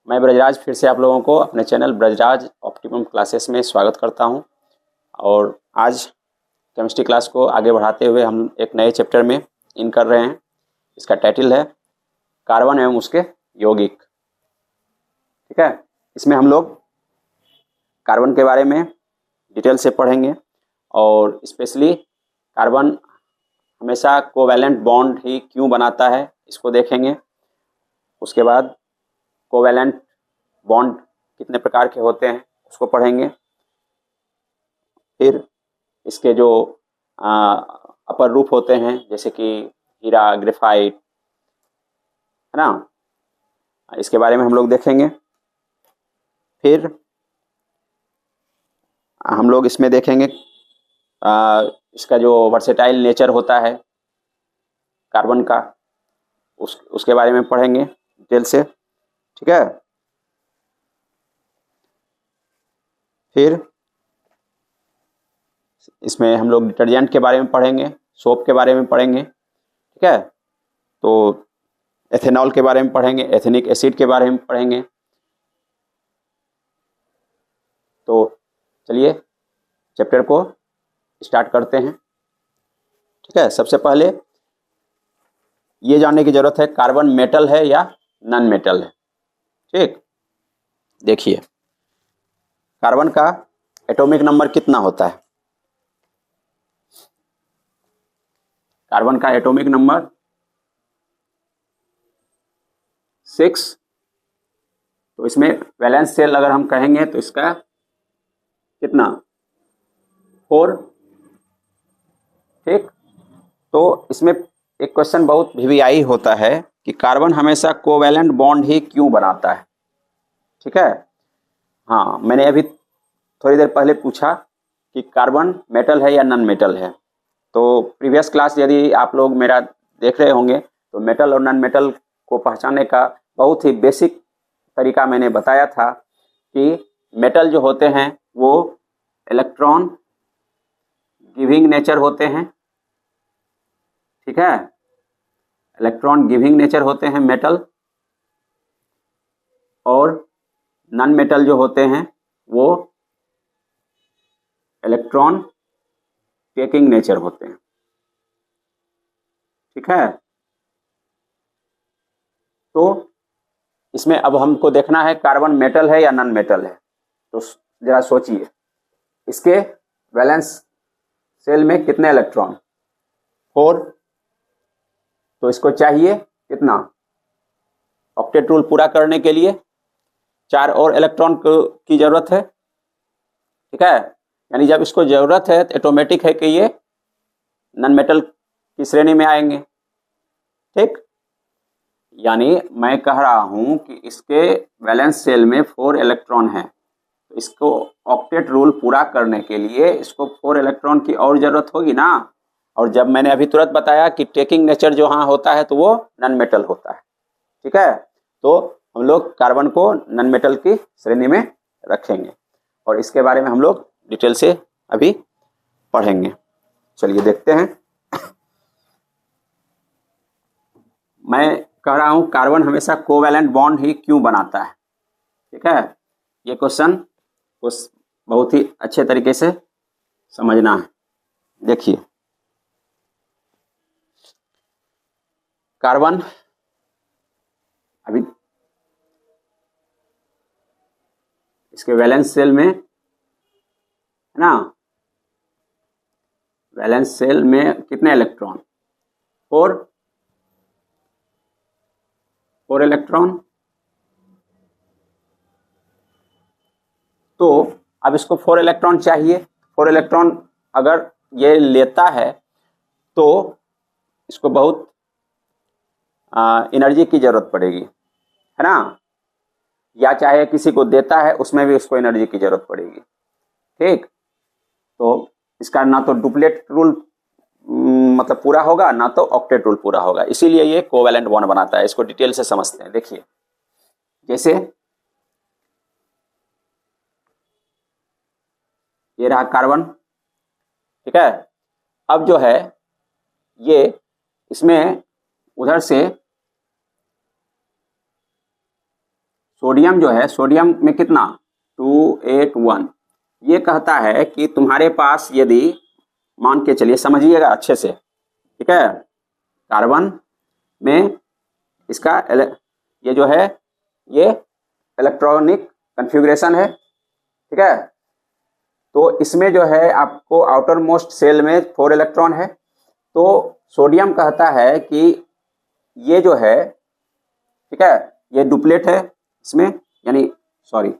मैं ब्रजराज फिर से आप लोगों को अपने चैनल ब्रजराज ऑप्टिमम क्लासेस में स्वागत करता हूं। और आज केमिस्ट्री क्लास को आगे बढ़ाते हुए हम एक नए चैप्टर में इन कर रहे हैं। इसका टाइटल है कार्बन एवं उसके यौगिक। ठीक है, इसमें हम लोग कार्बन के बारे में डिटेल से पढ़ेंगे और स्पेशली कार्बन हमेशा कोवैलेंट बॉन्ड ही क्यों बनाता है इसको देखेंगे। उसके बाद कोवैलेंट बॉन्ड कितने प्रकार के होते हैं उसको पढ़ेंगे। फिर इसके जो अपर रूप होते हैं जैसे कि हीरा, ग्रेफाइट, है ना, इसके बारे में हम लोग देखेंगे। फिर हम लोग इसमें देखेंगे इसका जो वर्सेटाइल नेचर होता है कार्बन का, उसके बारे में पढ़ेंगे डिटेल से। ठीक है, फिर इसमें हम लोग डिटर्जेंट के बारे में पढ़ेंगे, सोप के बारे में पढ़ेंगे। ठीक है, तो एथेनॉल के बारे में पढ़ेंगे, एथेनिक एसिड के बारे में पढ़ेंगे। तो चलिए चैप्टर को स्टार्ट करते हैं। ठीक है, सबसे पहले ये जानने की जरूरत है कार्बन मेटल है या नॉन मेटल है। ठीक, देखिए कार्बन का एटॉमिक नंबर कितना होता है। कार्बन का एटॉमिक नंबर 6। तो इसमें वैलेंस शेल अगर हम कहेंगे तो इसका कितना 4। ठीक, तो इसमें एक क्वेश्चन बहुत वीवीआई होता है कि कार्बन हमेशा कोवैलेंट बॉन्ड ही क्यों बनाता है। ठीक है, हाँ, मैंने अभी थोड़ी देर पहले पूछा कि कार्बन मेटल है या नॉन मेटल है। तो प्रीवियस क्लास यदि आप लोग मेरा देख रहे होंगे तो मेटल और नॉन मेटल को पहचानने का बहुत ही बेसिक तरीका मैंने बताया था कि मेटल जो होते हैं वो इलेक्ट्रॉन गिविंग नेचर होते हैं। ठीक है, इलेक्ट्रॉन गिविंग नेचर होते हैं मेटल, और नॉन मेटल जो होते हैं वो इलेक्ट्रॉन टेकिंग नेचर होते हैं। ठीक है, तो इसमें अब हमको देखना है कार्बन मेटल है या नॉन मेटल है। तो जरा सोचिए, इसके वैलेंस शेल में कितने इलेक्ट्रॉन, 4। तो इसको चाहिए कितना, ऑक्टेट रूल पूरा करने के लिए 4 और इलेक्ट्रॉन की जरूरत है। ठीक है, यानी जब इसको जरूरत है तो ऑटोमेटिक है कि ये नॉन मेटल की श्रेणी में आएंगे। ठीक, यानी मैं कह रहा हूं कि इसके वैलेंस शेल में 4 इलेक्ट्रॉन है, तो इसको ऑक्टेट रूल पूरा करने के लिए इसको 4 इलेक्ट्रॉन की और जरूरत होगी ना। और जब मैंने अभी तुरंत बताया कि टेकिंग नेचर जो हाँ होता है तो वो नॉन मेटल होता है। ठीक है, तो हम लोग कार्बन को नॉन मेटल की श्रेणी में रखेंगे और इसके बारे में हम लोग डिटेल से अभी पढ़ेंगे। चलिए देखते हैं। मैं कह रहा हूं कार्बन हमेशा कोवैलेंट बॉन्ड ही क्यों बनाता है। ठीक है, ये क्वेश्चन उस बहुत ही अच्छे तरीके से समझना है। देखिए, कार्बन अभी इसके वैलेंस शेल में, है ना, वैलेंस शेल में कितने इलेक्ट्रॉन, 4 इलेक्ट्रॉन। तो अब इसको 4 इलेक्ट्रॉन चाहिए। 4 इलेक्ट्रॉन अगर ये लेता है तो इसको बहुत एनर्जी की जरूरत पड़ेगी, है ना, या चाहे किसी को देता है उसमें भी उसको एनर्जी की जरूरत पड़ेगी। ठीक, तो इसका ना तो डुप्लेट रूल मतलब पूरा होगा, ना तो ऑक्टेट रूल पूरा होगा, इसीलिए ये कोवैलेंट बॉन्ड बनाता है। इसको डिटेल से समझते हैं। देखिए, जैसे ये रहा कार्बन। ठीक है, अब जो है ये इसमें उधर से सोडियम जो है, सोडियम में कितना 281, ये कहता है कि तुम्हारे पास यदि मान के चलिए, समझिएगा अच्छे से, ठीक है, कार्बन में इसका ये जो है ये इलेक्ट्रॉनिक कन्फिग्रेशन है, ठीक है। तो इसमें जो है आपको आउटर मोस्ट सेल में 4 इलेक्ट्रॉन है। तो सोडियम कहता है कि ये जो है, ठीक है, ये डुप्लेट है इसमें, यानी सॉरी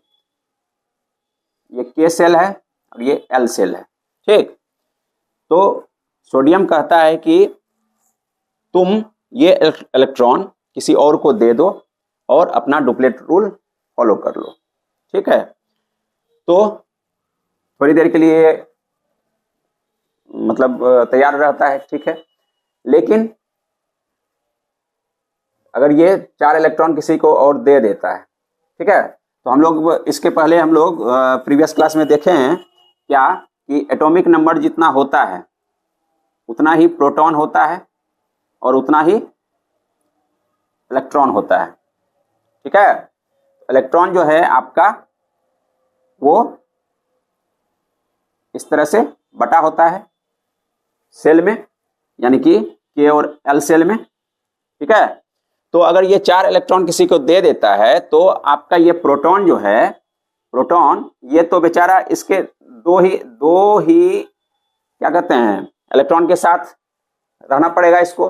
ये के सेल है और ये एल सेल है, ठीक। तो सोडियम कहता है कि तुम ये इलेक्ट्रॉन किसी और को दे दो और अपना डुप्लेट रूल फॉलो कर लो, ठीक है। तो थोड़ी देर के लिए मतलब तैयार रहता है, ठीक है। लेकिन अगर ये 4 इलेक्ट्रॉन किसी को और दे देता है, ठीक है, तो हम लोग इसके पहले हम लोग प्रीवियस क्लास में देखे हैं क्या कि एटॉमिक नंबर जितना होता है उतना ही प्रोटॉन होता है और उतना ही इलेक्ट्रॉन होता है, ठीक है। इलेक्ट्रॉन जो है आपका वो इस तरह से बटा होता है सेल में, यानी कि के और एल सेल में, ठीक है। तो अगर ये 4 इलेक्ट्रॉन किसी को दे देता है तो आपका ये प्रोटॉन जो है, प्रोटॉन ये तो बेचारा इसके दो ही क्या कहते हैं इलेक्ट्रॉन के साथ रहना पड़ेगा इसको,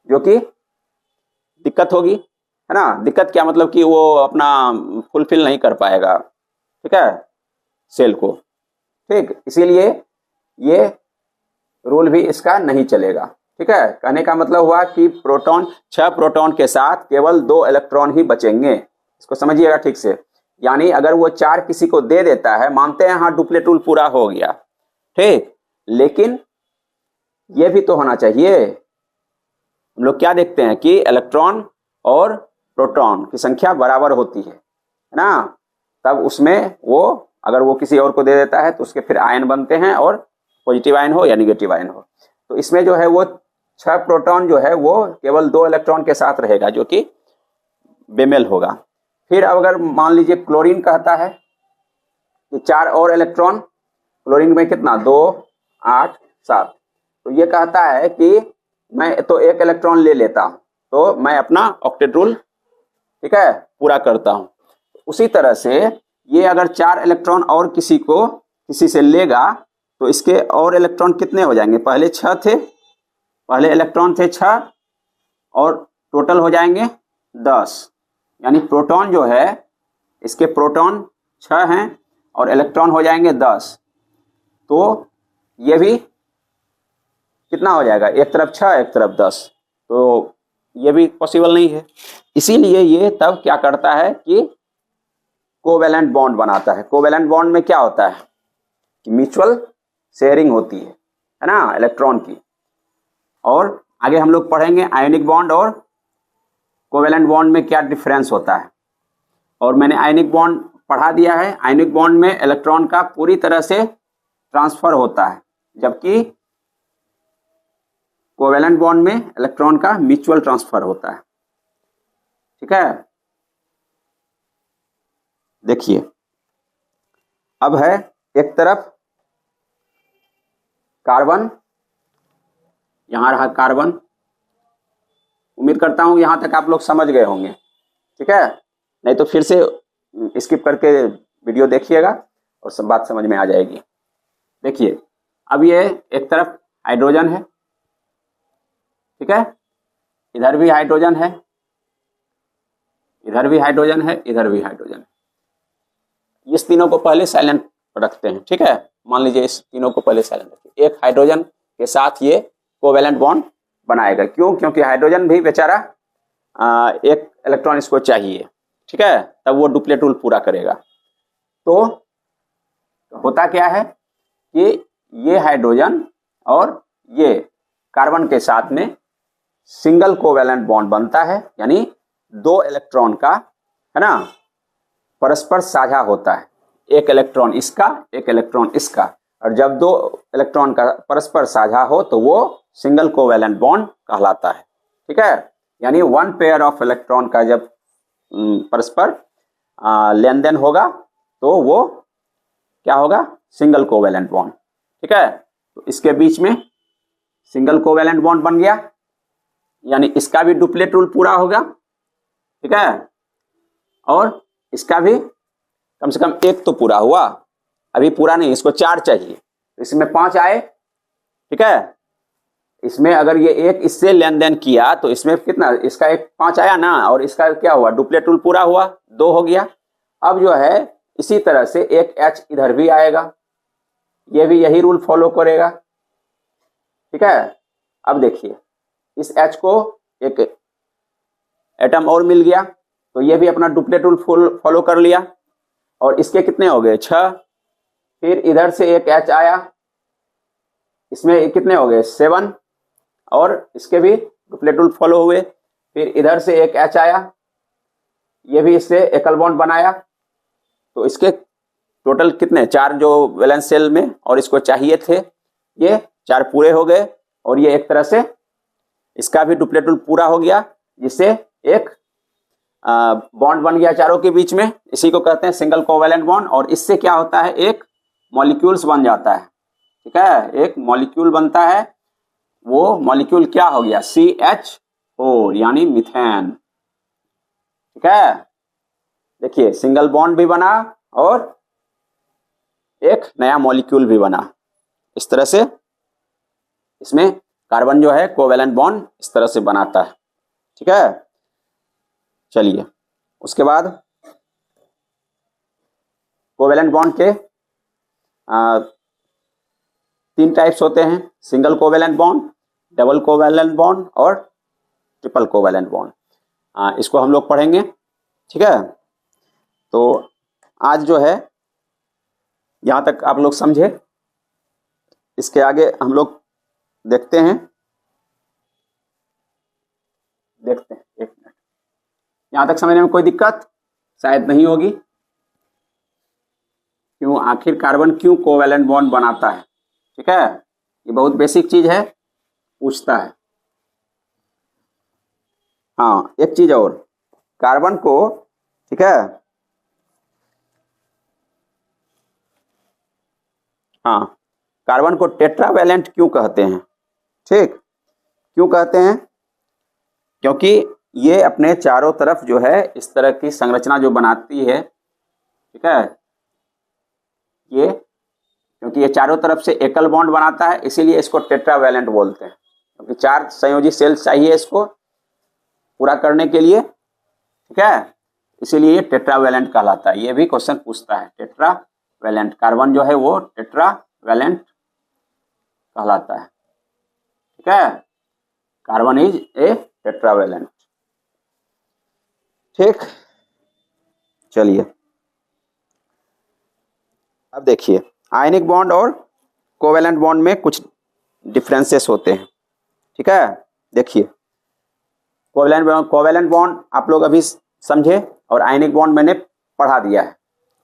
जो कि दिक्कत होगी, है ना। दिक्कत क्या मतलब कि वो अपना फुलफिल नहीं कर पाएगा, ठीक है, सेल को, ठीक। इसीलिए ये रूल भी इसका नहीं चलेगा, ठीक है। कहने का मतलब हुआ कि प्रोटॉन 6 प्रोटॉन के साथ केवल 2 इलेक्ट्रॉन ही बचेंगे, इसको समझिएगा ठीक से। यानी अगर वो 4 किसी को दे देता है, मानते हैं हाँ डुप्लेट रूल पूरा हो गया, ठीक, लेकिन ये भी तो होना चाहिए। हम लोग क्या देखते हैं कि इलेक्ट्रॉन और प्रोटॉन की संख्या बराबर होती है ना, तब उसमें वो अगर वो किसी और को दे देता है तो उसके फिर आयन बनते हैं, और पॉजिटिव आयन हो या निगेटिव आयन हो। तो इसमें जो है वो 6 प्रोटॉन जो है वो केवल 2 इलेक्ट्रॉन के साथ रहेगा, जो कि बेमेल होगा। फिर अगर मान लीजिए क्लोरीन कहता है कि 4 और इलेक्ट्रॉन, क्लोरीन में कितना 2 8 7, तो ये कहता है कि मैं तो 1 इलेक्ट्रॉन ले लेता हूं तो मैं अपना ऑक्टेट रूल, ठीक है, पूरा करता हूं। उसी तरह से ये अगर 4 इलेक्ट्रॉन और किसी से लेगा तो इसके और इलेक्ट्रॉन कितने हो जाएंगे, पहले 6 थे, पहले इलेक्ट्रॉन थे 6 और टोटल हो जाएंगे 10, यानी प्रोटॉन जो है इसके प्रोटॉन 6 हैं और इलेक्ट्रॉन हो जाएंगे 10। तो ये भी कितना हो जाएगा, एक तरफ 6 एक तरफ 10, तो ये भी पॉसिबल नहीं है। इसीलिए ये तब क्या करता है कि कोवैलेंट बॉन्ड बनाता है। कोवैलेंट बॉन्ड में क्या होता है कि म्यूचुअल शेयरिंग होती है ना इलेक्ट्रॉन की। और आगे हम लोग पढ़ेंगे आयनिक बॉन्ड और कोवैलेंट बॉन्ड में क्या डिफरेंस होता है। और मैंने आयनिक बॉन्ड पढ़ा दिया है। आयनिक बॉन्ड में इलेक्ट्रॉन का पूरी तरह से ट्रांसफर होता है, जबकि कोवैलेंट बॉन्ड में इलेक्ट्रॉन का म्यूचुअल ट्रांसफर होता है, ठीक है। देखिए अब है एक तरफ कार्बन, यहां रहा कार्बन। उम्मीद करता हूं यहां तक आप लोग समझ गए होंगे, ठीक है। नहीं तो फिर से स्किप करके वीडियो देखिएगा और सब बात समझ में आ जाएगी। देखिए अब ये एक तरफ हाइड्रोजन है, ठीक है, इधर भी हाइड्रोजन है, इधर भी हाइड्रोजन है, इधर भी हाइड्रोजन है। इस तीनों को पहले साइलेंट रखते हैं, ठीक है। मान लीजिए इस तीनों को पहले साइलेंट रखिए। एक हाइड्रोजन के साथ ये कोवैलेंट बॉन्ड बनाएगा, क्यों, क्योंकि हाइड्रोजन भी बेचारा एक इलेक्ट्रॉन इसको चाहिए, ठीक है, तब वो डुप्लेट रूल पूरा करेगा। तो होता क्या है कि ये हाइड्रोजन और ये कार्बन के साथ में सिंगल कोवैलेंट बॉन्ड बनता है, यानी 2 इलेक्ट्रॉन का, है ना, परस्पर साझा होता है। एक इलेक्ट्रॉन इसका, एक इलेक्ट्रॉन इसका, और जब 2 इलेक्ट्रॉन का परस्पर साझा हो तो वो सिंगल कोवैलेंट बॉन्ड कहलाता है, ठीक है। यानी 1 पेयर ऑफ इलेक्ट्रॉन का जब परस्पर लेन देन होगा तो वो क्या होगा, सिंगल कोवेलेंट बॉन्ड। ठीक है, तो इसके बीच में सिंगल कोवेलेंट बॉन्ड बन गया, यानी इसका भी डुप्लेट रूल पूरा होगा। ठीक है, और इसका भी कम से कम एक तो पूरा हुआ, अभी पूरा नहीं, इसको 4 चाहिए, इसमें 5 आए। ठीक है, इसमें अगर ये एक इससे लेन देन किया तो इसमें कितना, इसका एक 5 आया ना, और इसका क्या हुआ, डुप्लेट रूल पूरा हुआ, 2 हो गया। अब जो है इसी तरह से एक H इधर भी आएगा, ये भी यही रूल फॉलो करेगा। ठीक है, अब देखिए इस H को एक एटम और मिल गया, तो ये भी अपना डुप्लेट रूल फॉलो कर लिया, और इसके कितने हो गए, 6। फिर इधर से एक H आया, इसमें कितने हो गए, 7, और इसके भी डुप्लेट रूल फॉलो हुए। फिर इधर से एक H आया, ये भी इससे एकल बॉन्ड बनाया, तो इसके टोटल कितने, 4 जो वैलेंस शेल में और इसको चाहिए थे, ये 4 पूरे हो गए, और ये एक तरह से इसका भी डुप्लेट रूल पूरा हो गया, जिससे एक बॉन्ड बन गया चारों के बीच में। इसी को कहते हैं सिंगल कोवेलेंट बॉन्ड, और इससे क्या होता है, एक मॉलिक्यूल्स बन जाता है। ठीक है, एक मॉलिक्यूल बनता है, वो मॉलिक्यूल क्या हो गया, CH4 यानी मीथेन। ठीक है, देखिए सिंगल बॉन्ड भी बना और एक नया मॉलिक्यूल भी बना। इस तरह से इसमें कार्बन जो है कोवेलेंट बॉन्ड इस तरह से बनाता है। ठीक है, चलिए उसके बाद कोवेलेंट बॉन्ड के 3 टाइप्स होते हैं, single covalent bond, double covalent bond और ट्रिपल कोवेलेंट बॉन्ड। इसको हम लोग पढ़ेंगे। ठीक है, तो आज जो है यहाँ तक आप लोग समझे, इसके आगे हम लोग देखते हैं एक मिनट। यहाँ तक समझने में कोई दिक्कत शायद नहीं होगी, क्यों, आखिर कार्बन क्यों कोवेलेंट बॉन्ड बनाता है। ठीक है, ये बहुत बेसिक चीज है, पूछता है। हाँ, एक चीज और, कार्बन को, ठीक है, हाँ, कार्बन को टेट्रावैलेंट क्यों कहते हैं। ठीक, क्यों कहते हैं, क्योंकि ये अपने चारों तरफ जो है इस तरह की संरचना जो बनाती है। ठीक है, ये क्योंकि ये चारों तरफ से एकल बॉन्ड बनाता है, इसीलिए इसको टेट्रावैलेंट बोलते हैं, क्योंकि 4 संयोजी सेल चाहिए इसको पूरा करने के लिए। ठीक है, इसीलिए ये टेट्रावैलेंट कहलाता है। ये भी क्वेश्चन पूछता है, टेट्रावैलेंट, कार्बन जो है वो टेट्रावैलेंट कहलाता है। ठीक है, कार्बन इज ए टेट्रावैलेंट। ठीक, चलिए अब देखिए आयनिक बॉन्ड और कोवेलेंट बॉन्ड में कुछ डिफरेंसेस होते हैं। ठीक है, देखिए कोवेलेंट बॉन्ड आप लोग अभी समझे, और आयनिक बॉन्ड मैंने पढ़ा दिया है,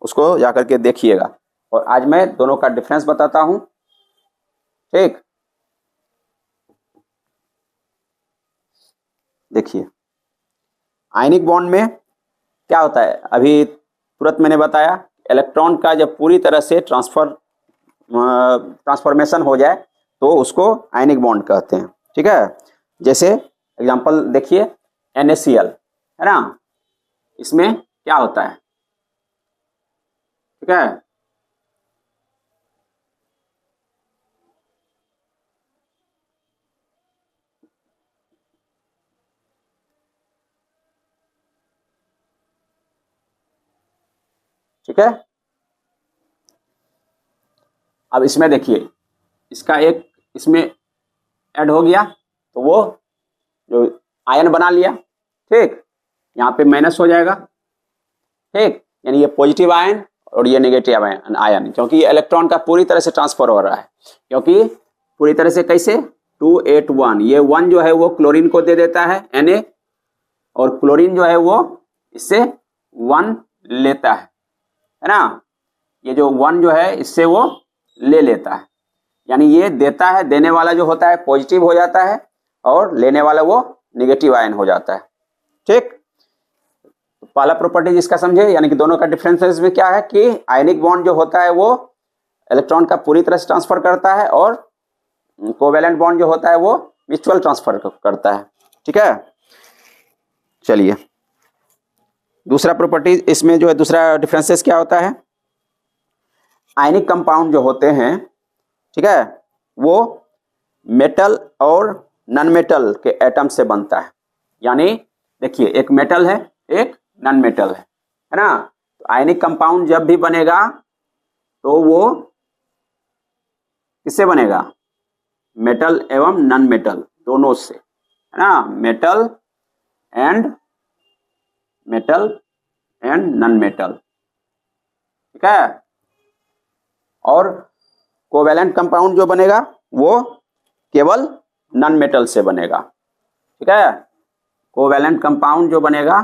उसको जाकर के देखिएगा, और आज मैं दोनों का डिफरेंस बताता हूं। ठीक, देखिए आयनिक बॉन्ड में क्या होता है, अभी तुरंत मैंने बताया, इलेक्ट्रॉन का जब पूरी तरह से ट्रांसफॉर्मेशन हो जाए तो उसको आयनिक बॉन्ड कहते हैं। ठीक है, जैसे एग्जांपल देखिए NaCl है ना, इसमें क्या होता है। ठीक है, ठीक है, अब इसमें देखिए इसका एक इसमें ऐड हो गया, तो वो जो आयन बना लिया। ठीक, यहाँ पे माइनस हो जाएगा। ठीक, यानी ये पॉजिटिव आयन और ये नेगेटिव आयन, क्योंकि ये इलेक्ट्रॉन का पूरी तरह से ट्रांसफर हो रहा है, क्योंकि पूरी तरह से कैसे, 281, ये 1 जो है वो क्लोरीन को दे देता है Na, और क्लोरीन जो है वो इससे 1 लेता है ना, ये जो 1 जो है इससे वो ले लेता है, यानी ये देता है, देने वाला जो होता है पॉजिटिव हो जाता है, और लेने वाला वो नेगेटिव आयन हो जाता है। ठीक, पहला प्रॉपर्टी जिसका समझे, यानी कि दोनों का डिफरेंस में क्या है कि आयनिक बॉन्ड जो होता है वो इलेक्ट्रॉन का पूरी तरह से ट्रांसफर करता है और कोवेलेंट बॉन्ड जो होता है वो म्यूचुअल ट्रांसफर करता है। ठीक है, चलिए दूसरा प्रॉपर्टी इसमें जो है, दूसरा डिफरेंसेस क्या होता है, आयनिक कंपाउंड जो होते हैं, ठीक है, वो मेटल और नॉन मेटल के एटम से बनता है। यानी देखिए, एक मेटल है, एक नॉन मेटल है ना। तो आयनिक कंपाउंड जब भी बनेगा तो वो किससे बनेगा, मेटल एवं नॉन मेटल दोनों से, है ना, मेटल एंड नॉन मेटल। ठीक है, और कोवेलेंट कंपाउंड जो बनेगा वो केवल नॉन मेटल से बनेगा। ठीक है, कोवेलेंट कंपाउंड जो बनेगा,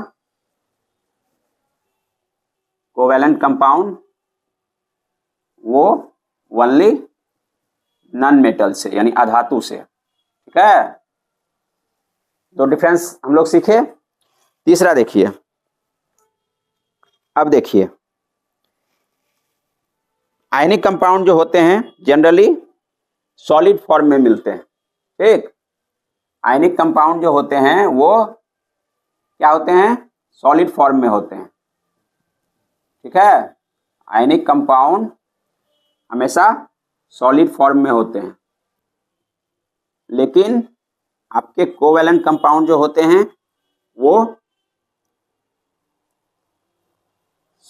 कोवेलेंट कंपाउंड वो ओनली नॉन मेटल से, यानी अधातु से। ठीक है, दो डिफरेंस हम लोग सीखे। तीसरा देखिए, अब देखिए आयनिक कंपाउंड जो होते हैं जनरली सॉलिड फॉर्म में मिलते हैं। ठीक, आयनिक कंपाउंड जो होते हैं वो क्या होते हैं, सॉलिड फॉर्म में होते हैं। ठीक है, आयनिक कंपाउंड हमेशा सॉलिड फॉर्म में होते हैं, लेकिन आपके कोवेलेंट कंपाउंड जो होते हैं वो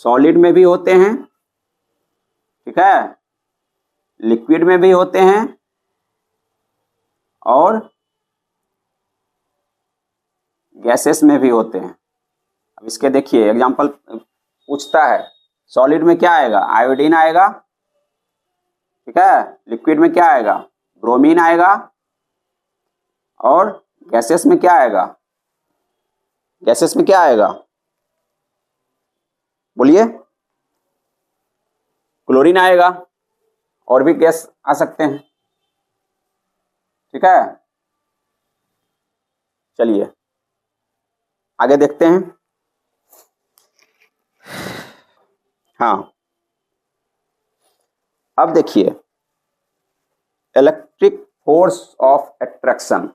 सॉलिड में भी होते हैं, ठीक है, लिक्विड में भी होते हैं और गैसेस में भी होते हैं। अब इसके देखिए एग्जांपल पूछता है, सॉलिड में क्या आएगा, आयोडीन आएगा, ठीक है, लिक्विड में क्या आएगा, ब्रोमीन आएगा, और गैसेस में क्या आएगा, गैसेस में क्या आएगा, बोलिए, क्लोरीन आएगा, और भी गैस आ सकते हैं। ठीक है, चलिए आगे देखते हैं। हाँ, अब देखिए इलेक्ट्रिक फोर्स ऑफ अट्रैक्शन,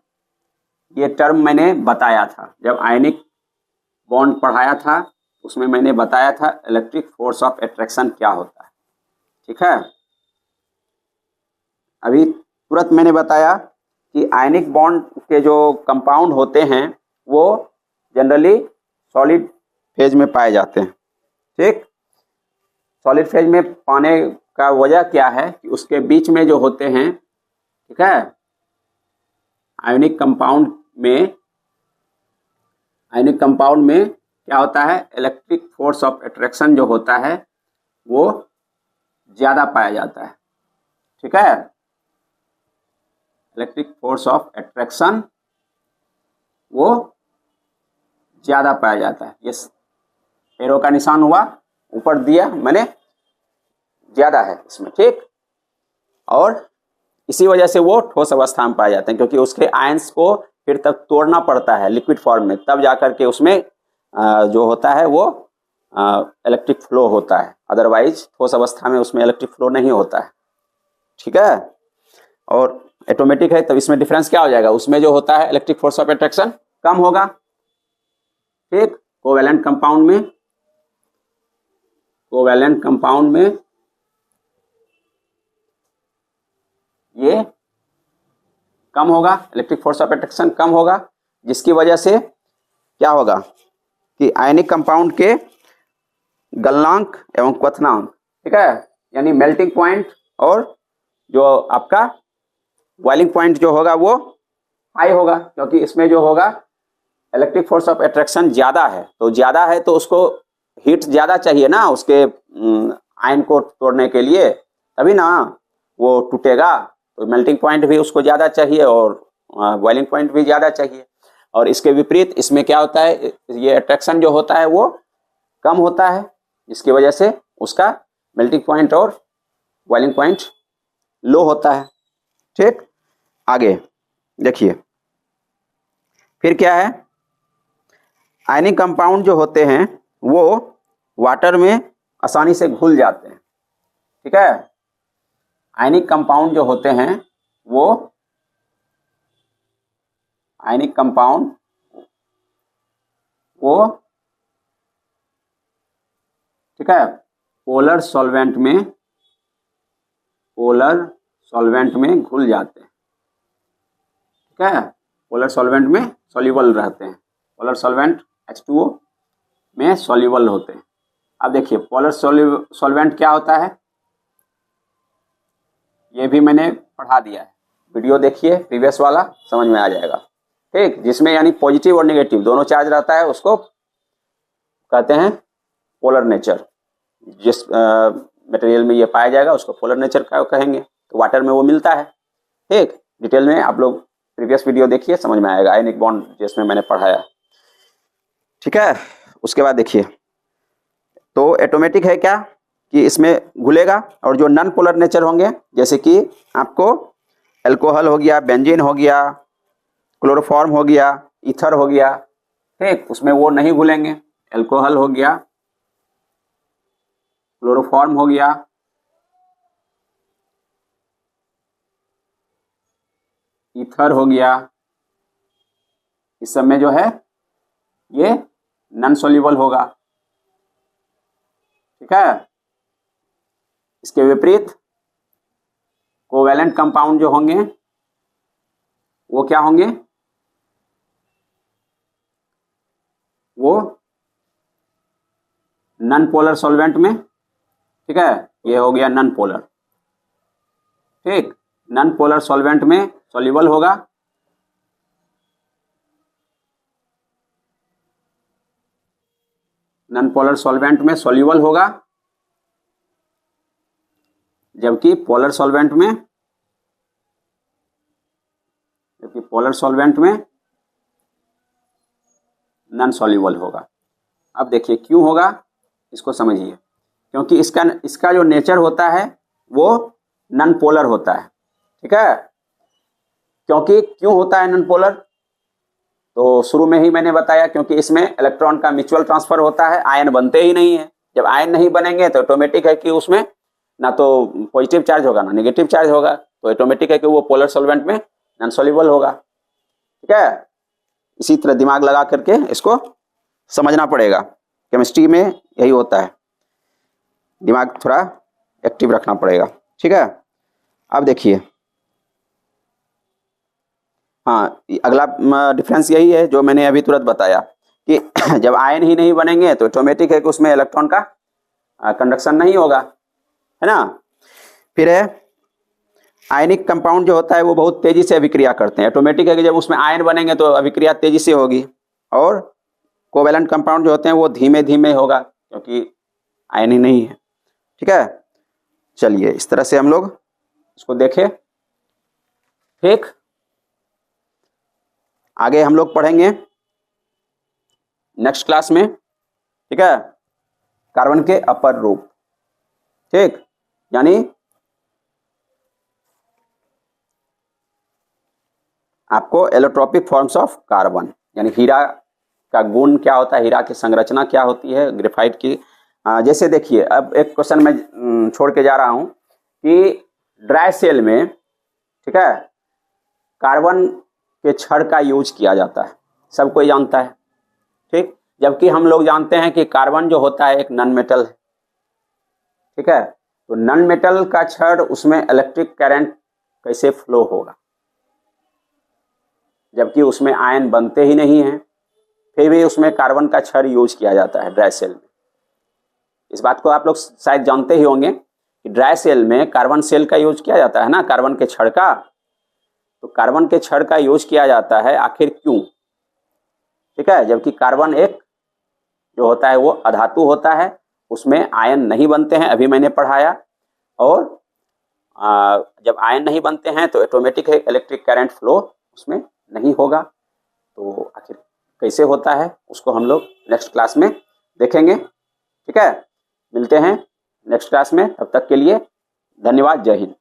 ये टर्म मैंने बताया था जब आयनिक बॉन्ड पढ़ाया था, उसमें मैंने बताया था इलेक्ट्रिक फोर्स ऑफ अट्रैक्शन क्या होता है। ठीक है, अभी तुरंत मैंने बताया कि आयनिक बॉन्ड के जो कंपाउंड होते हैं वो जनरली सॉलिड फेज में पाए जाते हैं। ठीक, सॉलिड फेज में पाने का वजह क्या है कि उसके बीच में जो होते हैं, ठीक है, आयनिक कंपाउंड में क्या होता है, इलेक्ट्रिक फोर्स ऑफ अट्रैक्शन जो होता है वो ज्यादा पाया जाता है। ठीक है, इलेक्ट्रिक फोर्स ऑफ अट्रैक्शन वो ज्यादा पाया जाता है। ये एरो का निशान हुआ, ऊपर दिया मैंने, ज्यादा है इसमें। ठीक, और इसी वजह से वो ठोस अवस्था में पाए जाते हैं, क्योंकि उसके आयंस को फिर तब तोड़ना पड़ता है लिक्विड फॉर्म में, तब जाकर के उसमें जो होता है वो इलेक्ट्रिक फ्लो होता है, अदरवाइज ठोस अवस्था में उसमें इलेक्ट्रिक फ्लो नहीं होता है। ठीक है, और ऑटोमेटिक है, तब इसमें डिफरेंस क्या हो जाएगा, उसमें जो होता है इलेक्ट्रिक फोर्स ऑफ अट्रैक्शन कम होगा। ठीक, कोवेलेंट कंपाउंड में ये कम होगा, इलेक्ट्रिक फोर्स ऑफ अट्रैक्शन कम होगा, जिसकी वजह से क्या होगा कि आयनिक कंपाउंड के गलनांक एवं क्वथनांक, ठीक है, यानी मेल्टिंग पॉइंट और जो आपका बॉइलिंग पॉइंट जो होगा वो हाई होगा, क्योंकि इसमें जो होगा इलेक्ट्रिक फोर्स ऑफ अट्रैक्शन ज्यादा है, तो उसको हीट ज्यादा चाहिए ना उसके आयन को तोड़ने के लिए, तभी ना वो टूटेगा। तो मेल्टिंग पॉइंट भी उसको ज्यादा चाहिए और बॉइलिंग पॉइंट भी ज्यादा चाहिए। और इसके विपरीत इसमें क्या होता है, ये अट्रैक्शन जो होता है वो कम होता है, जिसकी वजह से उसका मेल्टिंग पॉइंट और बॉइलिंग पॉइंट लो होता है। ठीक, आगे देखिए फिर क्या है, आयनिक कंपाउंड जो होते हैं वो वाटर में आसानी से घुल जाते हैं। ठीक है, आयनिक कंपाउंड जो होते हैं वो आयनिक कंपाउंड वो ठीक है पोलर सॉल्वेंट में घुल जाते हैं। ठीक है, पोलर सॉल्वेंट में सॉल्युबल रहते हैं। पोलर सॉल्वेंट H2O में सॉल्युबल होते हैं। अब देखिए पोलर सॉल्वेंट क्या होता है, ये भी मैंने पढ़ा दिया है, वीडियो देखिए प्रीवियस वाला, समझ में आ जाएगा। ठीक, जिसमें यानी पॉजिटिव और नेगेटिव दोनों चार्ज रहता है उसको कहते हैं पोलर नेचर। जिस मटेरियल में ये पाया जाएगा उसको पोलर नेचर का कहेंगे। तो वाटर में वो मिलता है। ठीक, डिटेल में आप लोग प्रीवियस वीडियो देखिए, समझ में आएगा आयनिक बॉन्ड जिसमें मैंने पढ़ाया। ठीक है, उसके बाद देखिए तो ऑटोमेटिक है क्या कि इसमें घुलेगा, और जो नॉन पोलर नेचर होंगे जैसे कि आपको अल्कोहल हो गया, बेंजीन हो गया, क्लोरोफॉर्म हो गया, ईथर हो गया, ठीक, उसमें वो नहीं घुलेंगे। अल्कोहल हो गया, क्लोरोफॉर्म हो गया, ईथर हो गया, इस सब में जो है ये नॉन सोल्यूबल होगा। ठीक है, इसके विपरीत कोवैलेंट कंपाउंड जो होंगे वो क्या होंगे, वो नॉन पोलर सॉल्वेंट में। ठीक है, ये हो गया नॉन पोलर। ठीक, नॉन पोलर सॉल्वेंट में सॉल्युबल होगा, नॉन पोलर सॉल्वेंट में सॉल्युबल होगा, जबकि पोलर सॉल्वेंट में नॉन सॉल्युबल होगा। अब देखिए क्यों होगा, इसको समझिए। क्योंकि इसका जो नेचर होता है वो नॉन पोलर होता है। ठीक है, क्योंकि क्यों होता है नॉन पोलर, तो शुरू में ही मैंने बताया, क्योंकि इसमें इलेक्ट्रॉन का म्यूचुअल ट्रांसफर होता है, आयन बनते ही नहीं है। जब आयन नहीं बनेंगे तो ऑटोमेटिक है कि उसमें ना तो पॉजिटिव चार्ज होगा ना नेगेटिव चार्ज होगा, तो ऑटोमेटिक है कि वो पोलर सॉल्वेंट में नॉन सॉल्युबल होगा। ठीक है, इसी तरह दिमाग लगा करके इसको समझना पड़ेगा। केमिस्ट्री में यही होता है, दिमाग थोड़ा एक्टिव रखना पड़ेगा। ठीक है, अब देखिए, हाँ, अगला डिफरेंस यही है जो मैंने अभी तुरंत बताया कि जब आयन ही नहीं बनेंगे तो ऑटोमेटिक है कि उसमें इलेक्ट्रॉन का कंडक्शन नहीं होगा, है ना। फिर है आयनिक कंपाउंड जो होता है वो बहुत तेजी से अभिक्रिया करते हैं। ऑटोमेटिक है कि जब उसमें आयन बनेंगे तो अभिक्रिया तेजी से होगी, और कोवैलेंट कंपाउंड जो होते हैं वो धीमे धीमे होगा क्योंकि आयन ही नहीं है। ठीक है, चलिए इस तरह से हम लोग इसको देखें। ठीक, आगे हम लोग पढ़ेंगे नेक्स्ट क्लास में। ठीक है, कार्बन के अपर रूप। ठीक, यानी आपको एलोट्रोपिक फॉर्म्स ऑफ कार्बन, यानी हीरा का गुण क्या होता है, हीरा की संरचना क्या होती है, ग्रेफाइट की। जैसे देखिए, अब एक क्वेश्चन मैं छोड़ के जा रहा हूं कि ड्राई सेल में, ठीक है, कार्बन के छड़ का यूज किया जाता है, सब कोई जानता है। ठीक, जबकि हम लोग जानते हैं कि कार्बन जो होता है एक नॉन मेटल है। ठीक है, तो नॉन मेटल का छड़, उसमें इलेक्ट्रिक करंट कैसे फ्लो होगा, जबकि उसमें आयन बनते ही नहीं हैं, फिर भी उसमें कार्बन का छड़ यूज किया जाता है ड्राई सेल में। इस बात को आप लोग शायद जानते ही होंगे कि ड्राई सेल में कार्बन सेल का यूज किया जाता है ना, कार्बन के छड़ का। तो कार्बन के छड़ का यूज किया जाता है, आखिर क्यों? ठीक है, जबकि कार्बन एक जो होता है वो अधातु होता है, उसमें आयन नहीं बनते हैं, अभी मैंने पढ़ाया। और जब आयन नहीं बनते हैं तो ऑटोमेटिक है इलेक्ट्रिक करंट फ्लो उसमें नहीं होगा। तो आखिर कैसे होता है उसको हम लोग नेक्स्ट क्लास में देखेंगे। ठीक है, मिलते हैं नेक्स्ट क्लास में, तब तक के लिए धन्यवाद, जय हिंद।